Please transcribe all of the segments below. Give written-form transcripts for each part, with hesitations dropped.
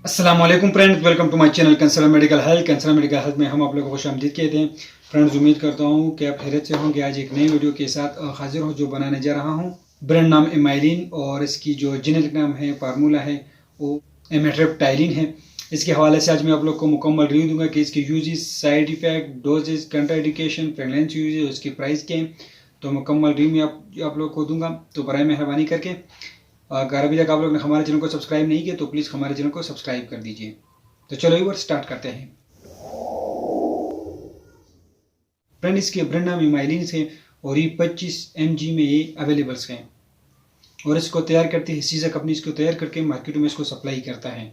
अस्सलाम वालेकुम friends, welcome to my channel consult medical health. Consult medical health में हम आप लोगों को खुशामदीद कहते हैं। फ्रेंड्स, उम्मीद करता हूँ कि आप खैरियत से होंगे। आज एक नई वीडियो के साथ हाजिर हूँ जो बनाने जा रहा हूँ। ब्रांड नाम एमाइलिन और इसकी जो जेनेरिक नाम है फार्मूला है वो एमेट्रेप्टाइलिन है। इसके हवाले से आज मैं आप लोग को मुकम्मल रिव्यू दूंगा कि इसके uses, side effect, dosages, contraindication, pregnancy uses, उसकी प्राइस क्या है। तो मुकम्मल रिव्यू मैं आप लोग को दूंगा। तो बराए मेहरबानी करके अगर अभी तक आप लोग ने हमारे चैनल को सब्सक्राइब नहीं किया तो प्लीज़ हमारे चैनल को सब्सक्राइब कर दीजिए। तो चलो एक बार स्टार्ट करते हैं। फ्रेंड, इसके ब्रांड नाम एमाइलिन है और ये 25 mg में ये अवेलेबल्स हैं और इसको तैयार करती है सीजा कंपनी। इसको तैयार करके मार्केट में इसको सप्लाई करता है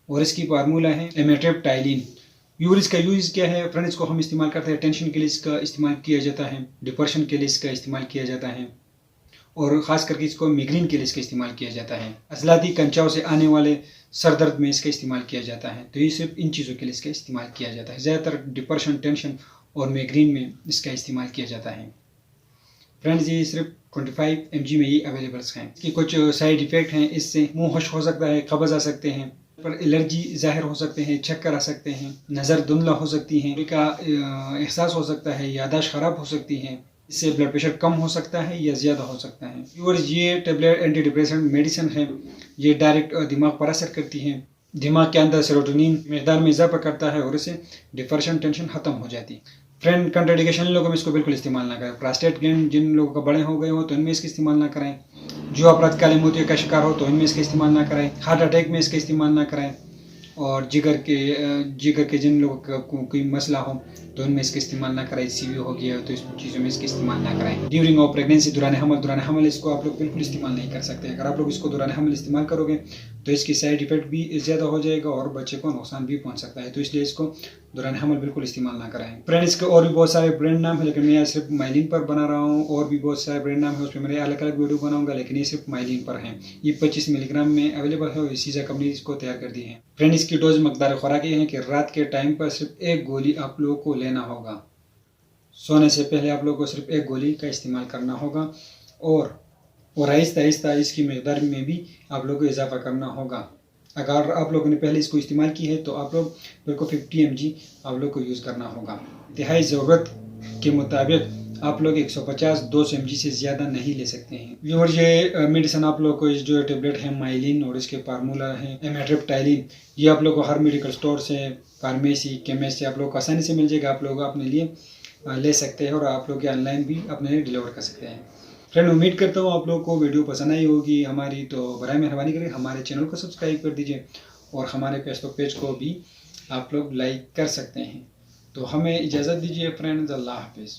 और इसकी फार्मूला है एमेट्रेप्टाइलिन। इसका यूज क्या है फ्रेंड? इसको हम इस्तेमाल करते हैं टेंशन के लिए, इसका इस्तेमाल किया जाता है, डिप्रेशन के लिए इसका इस्तेमाल किया जाता है और ख़ास करके इसको मिग्रेन के लिए इसका इस्तेमाल किया जाता है। अजलाती कंचाओं से आने वाले सर दर्द में इसका इस्तेमाल किया जाता है। तो ये सिर्फ इन चीज़ों के लिए इसका इस्तेमाल किया जाता है। ज़्यादातर डिप्रेशन, टेंशन और मिग्रेन में इसका इस्तेमाल किया जाता है। फ्रेंड्स, ये सिर्फ 25 mg में ही अवेलेबल्स हैं। इसके कुछ साइड इफ़ेक्ट हैं। इससे मुंह खुश्क हो सकता है, कब्ज़ आ सकते हैं, पर एलर्जी ज़ाहिर हो सकते हैं, चक्कर आ सकते हैं, नज़र धुंधला हो सकती है, का एहसास हो सकता है, यादाश्त ख़राब हो सकती है, इससे ब्लड प्रेशर कम हो सकता है या ज़्यादा हो सकता है। और ये टेबलेट एंटी डिप्रेसेंट मेडिसिन है। ये डायरेक्ट दिमाग पर असर करती है, दिमाग के अंदर सेरोटोनिन मकदार में इजाफा करता है और इससे डिप्रेशन, टेंशन ख़त्म हो जाती है। फ्रेंड, कंट्राइंडिकेशन लोगों में इसको बिल्कुल इस्तेमाल ना करें। प्रोस्टेट ग्लैंड जिन लोगों का बड़े हो गए हो तो इनमें इसका इस्तेमाल ना करें। जो अपराध काले मोतियों का शिकार हो तो इनमें इसका इस्तेमाल ना करें। हार्ट अटैक में इसका इस्तेमाल ना करें। और जिगर के जिन लोगों का कोई मसला हो तो इनमें इसका इस्तेमाल ना करें। सीवी हो गया तो इस चीज़ों में इसका इस्तेमाल ना करें। ड्यूरिंग ऑफ प्रेगनेंसी, दौरान हमल इसको आप लोग बिल्कुल इस्तेमाल नहीं कर सकते। अगर आप लोग इसको दौरान हमल इस्तेमाल करोगे तो इसकी साइड इफेक्ट भी ज़्यादा हो जाएगा और बच्चे को नुकसान भी पहुंच सकता है। तो इसलिए इसको दौरान हमल बिल्कुल इस्तेमाल ना करें। फ्रेंड, इसके और भी बहुत सारे ब्रांड नाम है, लेकिन मैं सिर्फ माइलिन पर बना रहा हूँ। और भी बहुत सारे ब्रांड नाम है, उसमें मैं अलग अलग वीडियो बनाऊंगा, लेकिन ये सिर्फ माइलिन पर है। ये 25 मिलीग्राम में अवेलेबल है और सीजा कंपनी इसको तैयार कर दी है। फ्रेंड, इसकी डोज मकदार खुराक ये है कि रात के टाइम पर सिर्फ एक गोली आप लोगों को लेना होगा। सोने से पहले आप लोगों को सिर्फ एक गोली का इस्तेमाल करना होगा और आहिस्ता आहिस्ता इसकी मकदार में भी आप लोगों को इजाफा करना होगा। अगर आप लोगों ने पहले इसको इस्तेमाल की है तो आप लोग बिल्कुल 50 mg आप लोग को यूज़ करना होगा। इंतहाई ज़रूरत के मुताबिक आप लोग 150-200 mg से ज़्यादा नहीं ले सकते हैं। और ये मेडिसिन आप लोग को जो टेबलेट है माइलिन और इसके फार्मूला है एमेट्रेप्टाइलिन, ये आप लोग को हर मेडिकल स्टोर से, फार्मेसी, केमिस्ट से आप लोग को आसानी से मिल जाएगा। आप लोग अपने लिए ले सकते हैं और आप लोग ऑनलाइन भी अपने लिए डिलीवर कर सकते हैं। फ्रेंड, उम्मीद करता हूँ आप लोगों को वीडियो पसंद आई होगी हमारी। तो बराए मेहरबानी करके हमारे चैनल को सब्सक्राइब कर दीजिए और हमारे फेसबुक पेज को भी आप लोग लाइक कर सकते हैं। तो हमें इजाज़त दीजिए फ्रेंड्स। अल्लाह हाफिज़।